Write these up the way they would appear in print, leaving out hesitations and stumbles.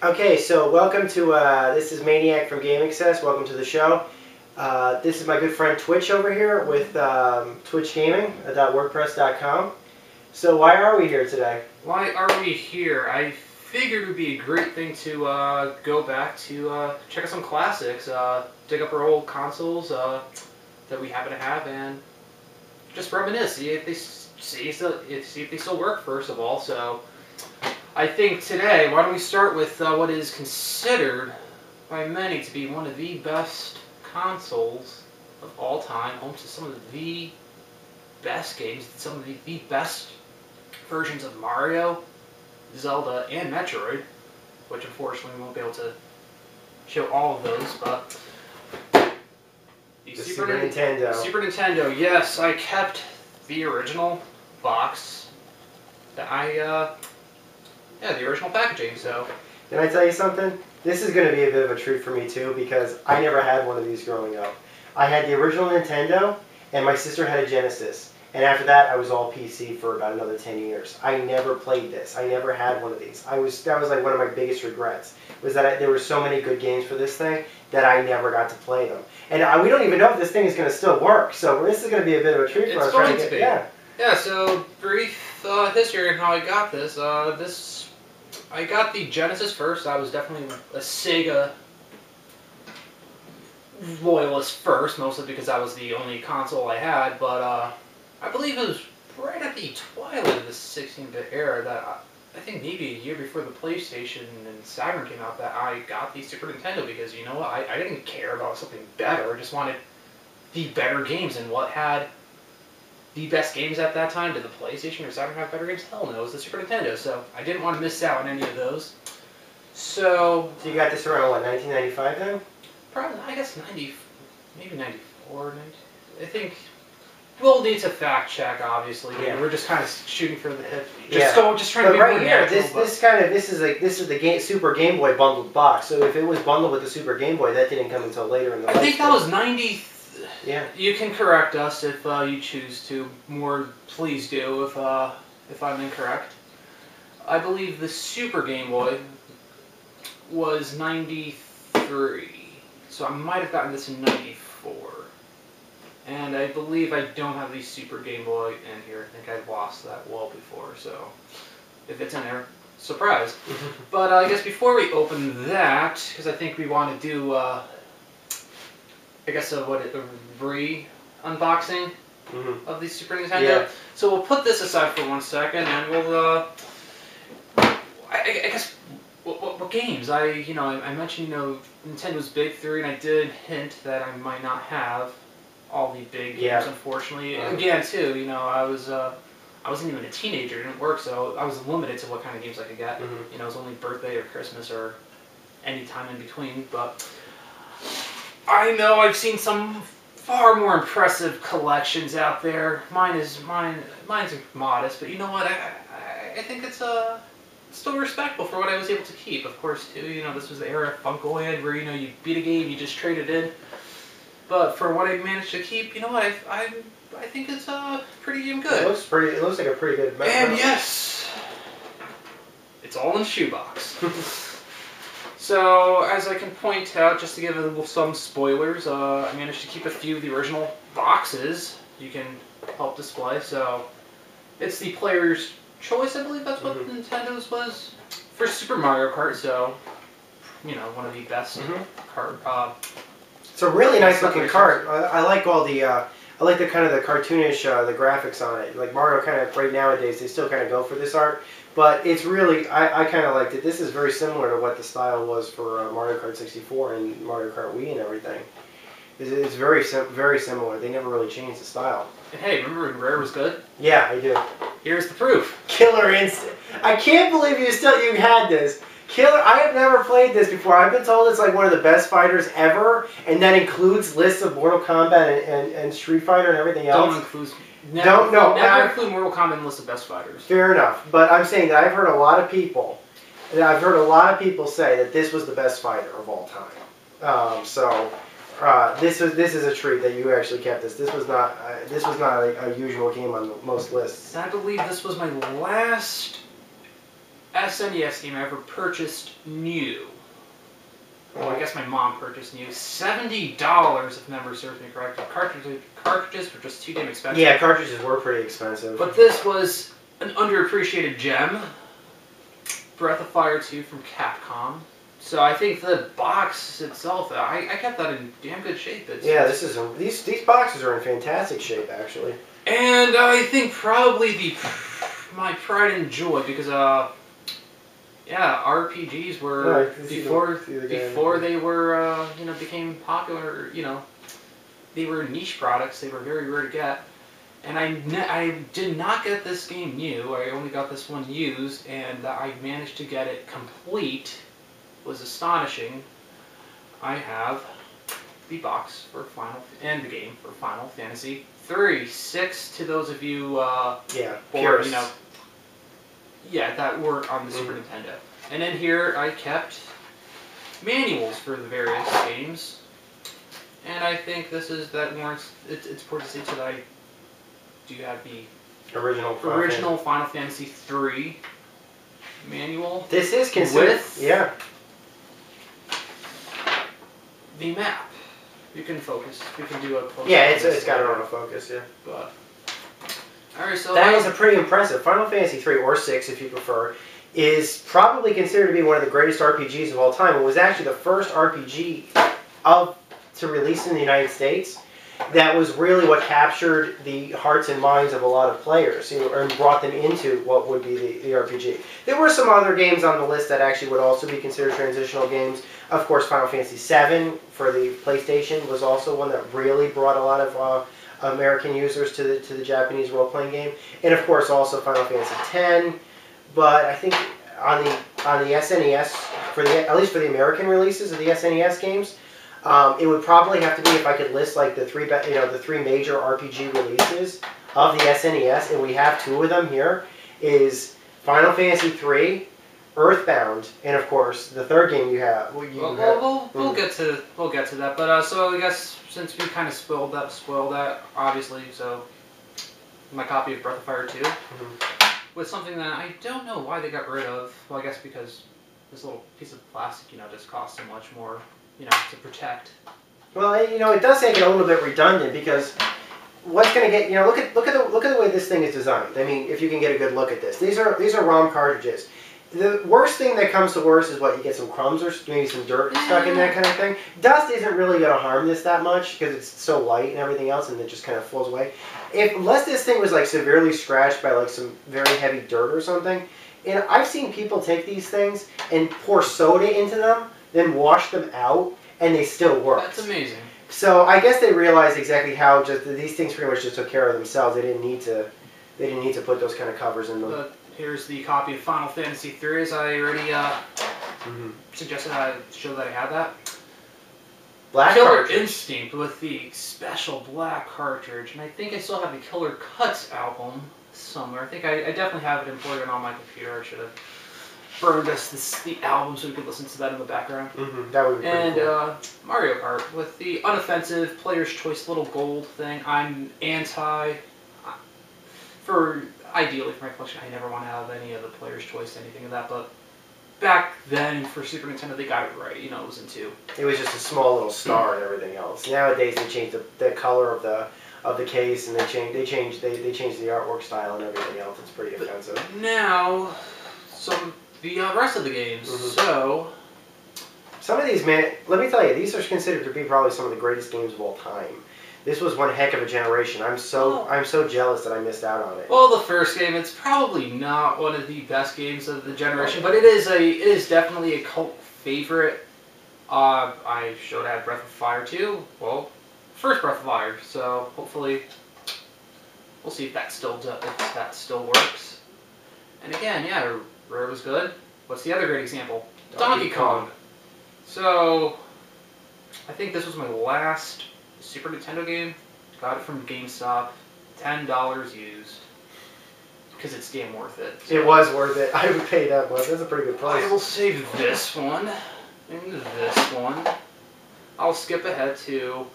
Okay, so welcome to, this is Maniac from Game Access. Welcome to the show. This is my good friend Twitch over here with twitchgaming.wordpress.com. So why are we here today? Why are we here? I figured it would be a great thing to go back to check out some classics, dig up our old consoles that we happen to have, and just reminisce, see if they still work. First of all, so I think today, why don't we start with what is considered by many to be one of the best consoles of all time, home to some of the best games, some of the best versions of Mario, Zelda, and Metroid, which unfortunately we won't be able to show all of those, but the Super Nintendo. Super Nintendo, yes, I kept the original box that the original packaging, so. Can I tell you something? This is going to be a bit of a treat for me too, because I never had one of these growing up. I had the original Nintendo, and my sister had a Genesis. And after that, I was all PC for about another 10 years. I never played this. I never had one of these. That was like one of my biggest regrets, was that there were so many good games for this thing that I never got to play them. And we don't even know if this thing is going to still work. So this is going to be a bit of a treat for us. It's going to be. Yeah. Yeah, so brief history on how I got this. I got the Genesis first. I was definitely a Sega loyalist first, mostly because that was the only console I had, but I believe it was right at the twilight of the 16-bit era that I think maybe a year before the PlayStation and Saturn came out that I got the Super Nintendo, because you know what, I didn't care about something better. I just wanted the better games, and what had the best games at that time? Did the PlayStation or Saturn have better games? Hell no, it was the Super Nintendo, so I didn't want to miss out on any of those. So you got this around, what, 1995 then? Probably, I guess maybe 94, 90, I think. We'll need to fact check, obviously. Yeah. We're just kind of shooting for the hip. Just trying to be right more here, natural, this is the Super Game Boy bundled box. So if it was bundled with the Super Game Boy, that didn't come until later in the life. I think that was 90. Yeah. You can correct us if you choose to. More, please do if I'm incorrect. I believe the Super Game Boy was 93, so I might have gotten this in 94. And I believe I don't have the Super Game Boy in here. I think I lost that well before, so if it's in there, surprise. But I guess before we open that, because I think we want to do, I guess a re-unboxing of the Super Nintendo. Yeah. So we'll put this aside for 1 second, and we'll, I guess, what games? I mentioned, Nintendo's Big Three, and I did hint that I might not have all the big games, unfortunately. Again, too, I wasn't even a teenager, it didn't work, so I was limited to what kind of games I could get. It was only birthday or Christmas or any time in between, but I know I've seen some far more impressive collections out there. Mine's modest, but you know what, I think it's still respectable for what I was able to keep. Of course, too, this was the era of Funkoland where, you beat a game, you just trade it in. But for what I managed to keep, you know what, I think it's pretty damn good. It looks like a pretty good map. And yes, it's all in the shoebox. So as I can point out, just to give some spoilers, I managed to keep a few of the original boxes you can help display. So it's the player's choice, I believe that's what Nintendo's was for Super Mario Kart. So one of the best kart. It's a really nice looking kart. I like all the, I like the kind of the cartoonish, the graphics on it. Like Mario kind of, right nowadays, they still kind of go for this art. But it's really, I kind of liked it. This is very similar to what the style was for Mario Kart 64 and Mario Kart Wii and everything. It's very similar. They never really changed the style. And hey, remember when Rare was good? Yeah, I do. Here's the proof. Killer Instinct. I can't believe you had this. Killer, I have never played this before. I've been told it's like one of the best fighters ever, and that includes lists of Mortal Kombat and Street Fighter and everything else. Never include Mortal Kombat in the list of best fighters. Fair enough, but I'm saying that I've heard a lot of people say that this was the best fighter of all time. This is a treat that you actually kept this. This was not a usual game on most lists. I believe this was my last SNES game I ever purchased new. Well, I guess my mom purchased new. $70, if memory serves me correct. Cartridges were just too damn expensive. Yeah, cartridges were pretty expensive. But this was an underappreciated gem. Breath of Fire 2 from Capcom. So I think the box itself, I kept that in damn good shape. These boxes are in fantastic shape, actually. And I think probably my pride and joy, because RPGs were before they were became popular. They were niche products. They were very rare to get. And I did not get this game new. I only got this one used, and I managed to get it complete. Was astonishing. I have the box for and the game for Final Fantasy 6 to those of you purists. That were on the Super Nintendo. And in here I kept manuals for the various games, and I think it's important to say that I do have the original Final Fantasy 3 manual. This is considered the map. You can focus. We can do a close. Yeah, it's got an autofocus. Yeah. But alright, so that is a pretty impressive. Final Fantasy 3 or 6, if you prefer, is probably considered to be one of the greatest RPGs of all time. It was actually the first RPG to release in the United States that was really what captured the hearts and minds of a lot of players, and brought them into what would be the RPG. There were some other games on the list that actually would also be considered transitional games. Of course, Final Fantasy VII for the PlayStation was also one that really brought a lot of American users to the Japanese role-playing game, and of course also Final Fantasy X. But I think on the SNES, at least for the American releases of the SNES games, it would probably have to be, if I could list like the three major RPG releases of the SNES, and we have two of them here, is Final Fantasy III, Earthbound, and of course the third game you have. We'll get to that. But so I guess since we kind of spoiled that obviously, so my copy of Breath of Fire 2 was something that I don't know why they got rid of. Well, I guess because this little piece of plastic, just costs so much more, to protect. Well, it does make it a little bit redundant, because what's going to get, look at the way this thing is designed. I mean, if you can get a good look at this, these are ROM cartridges. The worst thing that comes to worst is you get some crumbs or maybe some dirt stuck in that kind of thing. Dust isn't really going to harm this that much because it's so light and everything else, and it just kind of flows away. Unless this thing was severely scratched by some very heavy dirt or something, and I've seen people take these things and pour soda into them, then wash them out, and they still work. That's amazing. So I guess they realized exactly how these things pretty much just took care of themselves. They didn't need to put those kind of covers in them. Here's the copy of Final Fantasy 3, as I already suggested. I showed that I had that. Black Killer cartridge. Instinct with the special black cartridge, and I think I still have the Killer Cuts album somewhere. I think I definitely have it imported on my computer. I should have burned us the album so we could listen to that in the background. That would be pretty cool. And Mario Kart with the unoffensive Player's Choice little gold thing. I'm ideally for my collection, I never want to have any of the Player's Choice, anything of that, but back then for Super Nintendo they got it right, it was in 2. It was just a small little star and everything else. Nowadays they changed the color of the case, and they changed the artwork style and everything else. It's pretty offensive. But now, the rest of the games. So some of these, man, let me tell you, these are considered to be probably some of the greatest games of all time. This was one heck of a generation. I'm so jealous that I missed out on it. Well, the first game, it's probably not one of the best games of the generation, but it is definitely a cult favorite. I showed I had Breath of Fire 2. Well, first Breath of Fire. So hopefully, we'll see if that still works. And again, yeah, Rare was good. What's the other great example? Donkey Kong. So I think this was my last Super Nintendo game. Got it from GameStop, $10 used, because it's damn worth it. So it was worth it. I would pay that much. That's a pretty good price. I will save this one and this one. I'll skip ahead to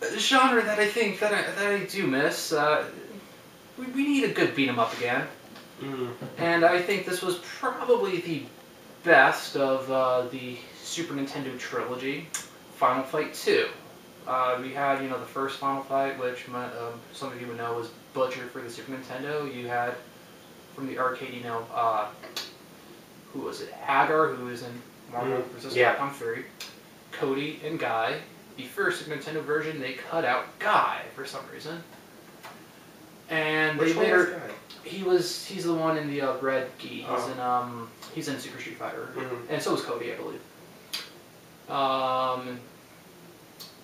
a genre that I think that I do miss. We need a good beat 'em up again. And I think this was probably the best of the Super Nintendo trilogy. Final Fight 2. We had, the first Final Fight, which some of you would know was butchered for the Super Nintendo. You had, from the arcade, who was it? Hagar, who was in Marvel vs. Capcom 3. Cody and Guy. The first Super Nintendo version, they cut out Guy for some reason. And Which they later... Guy? He's the one in the red gi. He's in Super Street Fighter. And so was Cody, I believe.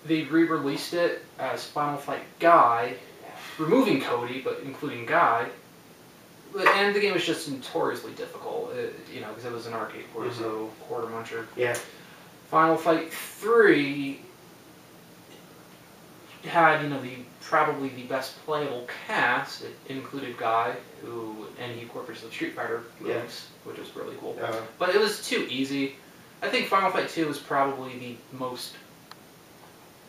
They re-released it as Final Fight Guy, removing Cody, but including Guy. And the game was just notoriously difficult, because it was an arcade port, so quarter muncher. Yeah. Final Fight 3 had, probably the best playable cast. It included Guy, and he incorporated the Street Fighter moves, which was really cool. But it was too easy. I think Final Fight 2 was probably the most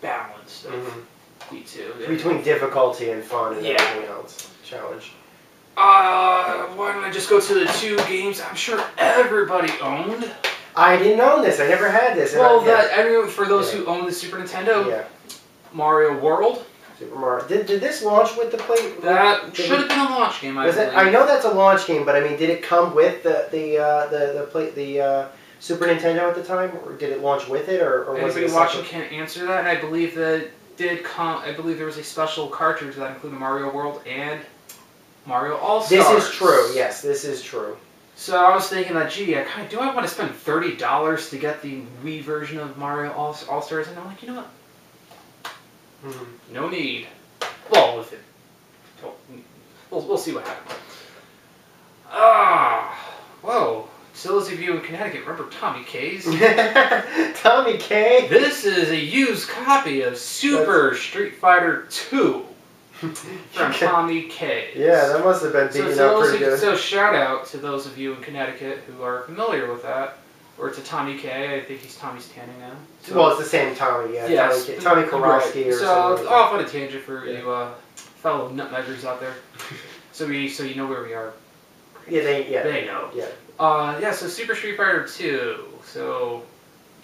balanced of the two. Between difficulty and fun and everything else. Challenge. Why don't I just go to the two games I'm sure everybody owned? I didn't own this. I never had this. Well, for those who own the Super Nintendo, Mario World. Super Mario. Did this launch with the play? That should have been a launch game. I believe. I know that's a launch game, but I mean, did it come with the Super Nintendo at the time, or did it launch with it, or was it? Anybody watching can't answer that, and I believe that did come. I believe there was a special cartridge that included Mario World and Mario All-Stars. This is true. Yes, this is true. So I was thinking that, gee, do I want to spend $30 to get the Wii version of Mario All-Stars? And I'm like, you know what? No need. Well, if it, we'll see what happens. Whoa. So those of you in Connecticut, remember Tommy K's? Tommy K? This is a used copy of Super Street Fighter 2 from Tommy K. Yeah, that must have been beaten up pretty good. So shout out to those of you in Connecticut who are familiar with that. Or to Tommy K. I think he's Tommy's Tanning now. So, well, it's the same Tommy, yeah. Yes, Tommy Kowalski or something. So, off on a tangent for you fellow nutmeggers out there. So you know where we are. Yeah, they know. Yeah. So Super Street Fighter 2. So,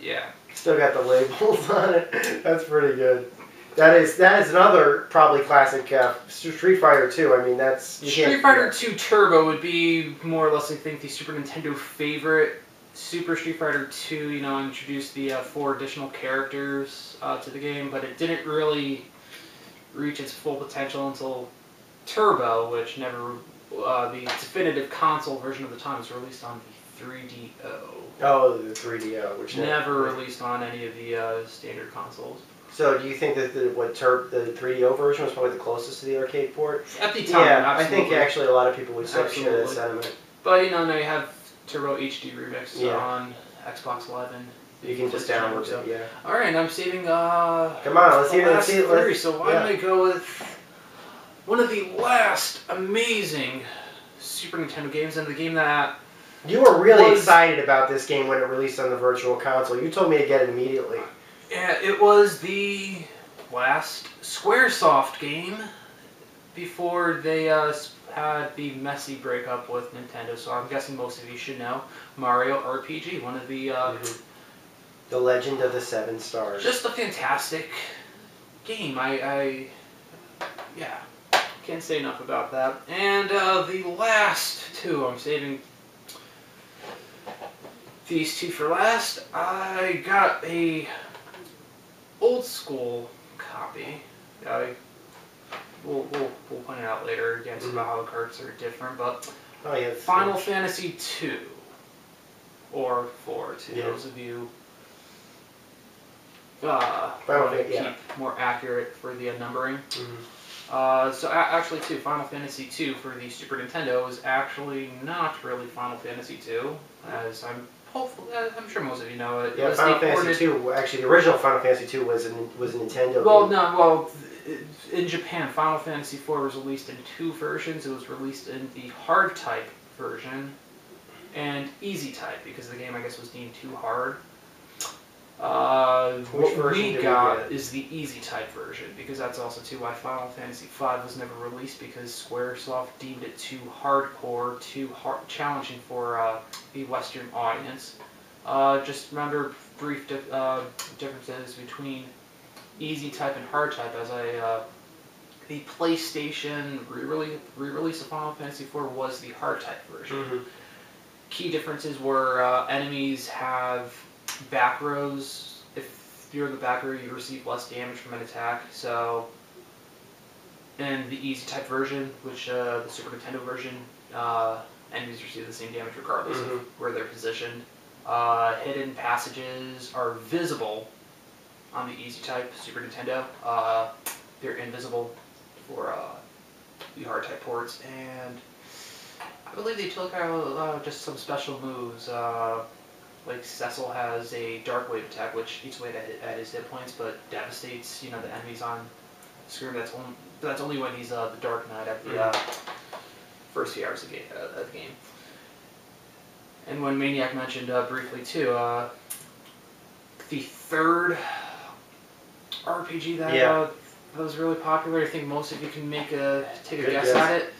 yeah. Still got the labels on it. That's pretty good. That is another probably classic Street Fighter 2. I mean, that's... Street Fighter 2 Turbo would be more or less, I think, the Super Nintendo favorite. Super Street Fighter 2, introduced the 4 additional characters to the game, but it didn't really reach its full potential until Turbo, which never... the definitive console version of the time was released on the 3DO. Oh, the 3DO, which never released on any of the standard consoles. So, do you think that the 3DO version was probably the closest to the arcade port? At the time, yeah, absolutely. I think actually a lot of people would share that sentiment. But now you have Turbo HD Remix on Xbox Live and you can just download it. Yeah. All right, I'm saving. Come on, let's see it. So why don't I go with one of the last amazing Super Nintendo games, and the game that you were really excited about this game when it released on the Virtual Console. You told me to get it immediately. Yeah, it was the last SquareSoft game before they had the messy breakup with Nintendo. So I'm guessing most of you should know Mario RPG, one of the The Legend of the Seven Stars. Just a fantastic game. I can't say enough about that. And the last two, I'm saving these two for last. I got a old school copy. We'll point it out later again about how the cards are different, but Final Fantasy 2 or 4 to those of you keep more accurate for the numbering. So actually, Final Fantasy 2 for the Super Nintendo is actually not really Final Fantasy 2, as I'm sure most of you know it. Yeah, Final Fantasy 2. Actually, the original Final Fantasy 2 was a Nintendo. Well, in Japan, Final Fantasy 4 was released in 2 versions. It was released in the hard type version and easy type because the game, I guess, was deemed too hard. What we did we got get? is the easy type version, because that's also too why Final Fantasy V was never released, because Squaresoft deemed it too hardcore, challenging for the Western audience. Just remember brief differences between easy type and hard type, as the PlayStation re-release of Final Fantasy IV was the hard type version. Mm-hmm. Key differences were enemies have back rows. If you're in the back row, you receive less damage from an attack. So, in the easy type version, which the Super Nintendo version, enemies receive the same damage regardless of where they're positioned. Hidden passages are visible on the easy type Super Nintendo. They're invisible for the hard type ports, and I believe they took out just some special moves. Like Cecil has a Dark Wave attack, which eats away at his hit points, but devastates the enemies on the screen. That's only when he's the Dark Knight at the first few hours of the game. And when Maniac mentioned briefly too, the third RPG that was really popular. I think most of you can take a guess at it.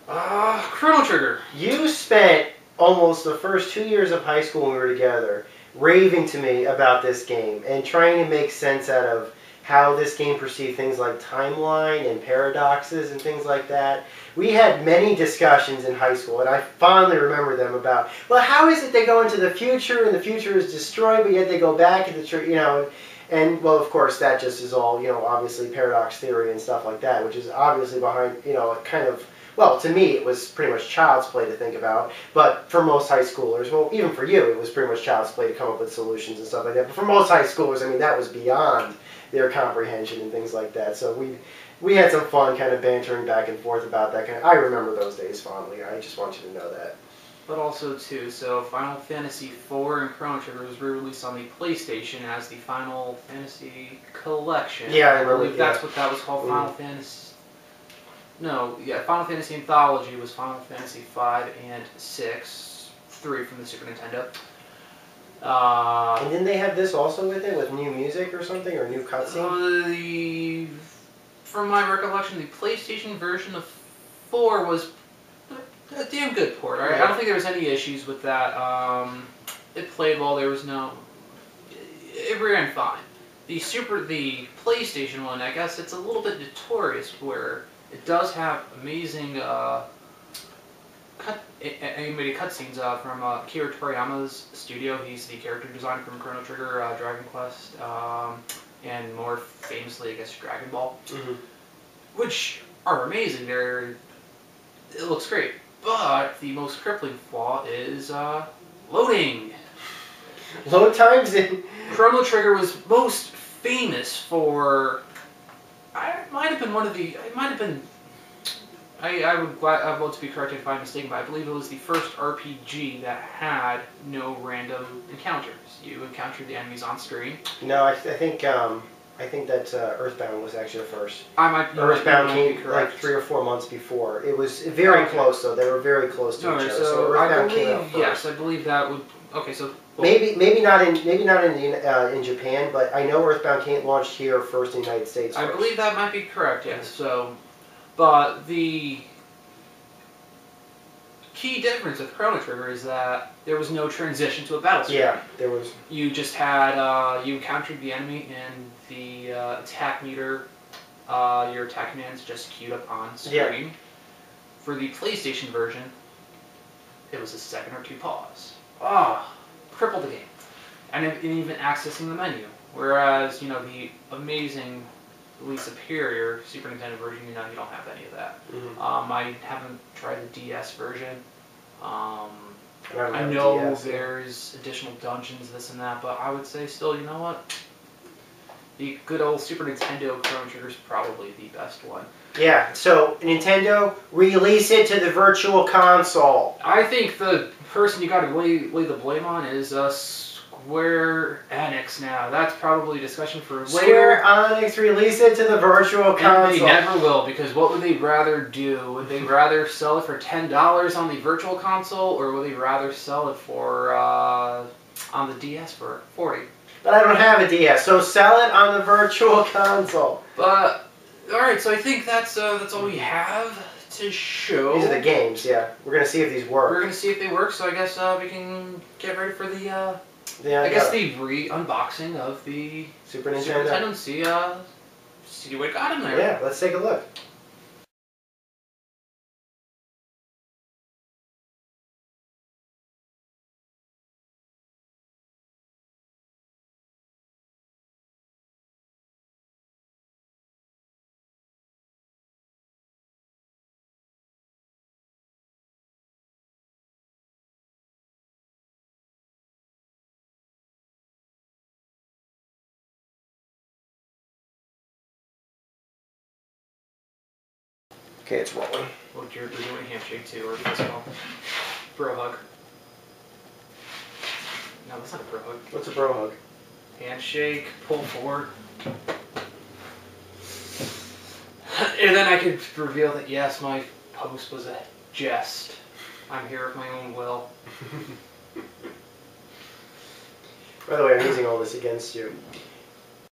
Chrono Trigger. You spent almost the first 2 years of high school when we were together raving to me about this game and trying to make sense out of how this game perceived things like timeline and paradoxes and things like that. We had many discussions in high school, and I fondly remember them about, well, how is it they go into the future and the future is destroyed, but yet they go back into the and, well, of course, that just is all, obviously paradox theory and stuff like that, which is obviously behind, kind of, well, to me, it was pretty much child's play to think about, but for most high schoolers, well, even for you, it was pretty much child's play to come up with solutions and stuff like that, but for most high schoolers, I mean, that was beyond their comprehension and things like that, so we had some fun kind of bantering back and forth about that I remember those days fondly. I just want you to know that. But also too, so Final Fantasy IV and Chrono Trigger was re-released on the PlayStation as the Final Fantasy Collection. Yeah, I remember. believe that's what that was called. Final Fantasy. No, yeah, Final Fantasy Anthology was Final Fantasy V and VI, 3 from the Super Nintendo. And didn't they have this also with it, with new music or something, or new cutscene? From my recollection, the PlayStation version of 4 was a damn good port. Right? I don't think there was any issues with that. It played well. There was no. It ran fine. The PlayStation one, I guess it's a little bit notorious where it does have amazing animated cutscenes from Akira Toriyama's studio. He's the character designer from Chrono Trigger, Dragon Quest, and more famously, I guess, Dragon Ball, which are amazing. It looks great. But the most crippling flaw is loading. Load times in Chrono Trigger was most famous for. It might have been one of the. It might have been. I'd love to be corrected if I'm mistaken, but I believe it was the first RPG that had no random encounters. You encountered the enemies on screen. No, I think that Earthbound was actually the first. Earthbound came like 3 or 4 months before. It was very close, though. They were very close to each other. So Earthbound came out first. Yes, I believe that would. Okay, so maybe not in Japan, but I know Earthbound launched here first in the United States. I believe that might be correct. Yes. So, but the key difference with Chrono Trigger is that there was no transition to a battle screen. Yeah, there was. You just had you encountered the enemy and the attack meter. Your attack commands just queued up on screen. Yeah. For the PlayStation version, it was a second or two pause. Crippled the game, and even accessing the menu. Whereas the amazing, superior Super Nintendo version, you don't have any of that. I haven't tried the DS version. I know there's additional dungeons, this and that, but I would say still, you know what? The good old Super Nintendo Chrono Trigger is probably the best one. Yeah, so Nintendo, release it to the Virtual Console. I think the person you got to lay the blame on is Square Enix now. That's probably a discussion for later. Square Enix, release it to the Virtual Console. And they never will, because what would they rather do? Would they rather sell it for $10 on the Virtual Console, or would they rather sell it for on the DS for $40? But I don't have a DS, so sell it on the Virtual Console. But all right, so I think that's all we have to show. These are the games, yeah. We're gonna see if these work. We're gonna see if they work. So I guess we can get ready for the yeah, I guess the re-unboxing of the Super Nintendo. Super Nintendo and see what got in there. Yeah, let's take a look. Okay, it's rolling. Well, you're doing a handshake too, or fist bump. Bro hug. No, that's not a bro hug. What's a bro hug? Handshake, pull forward. And then I could reveal that yes, my post was a jest. I'm here of my own will. By the way, I'm using all this against you.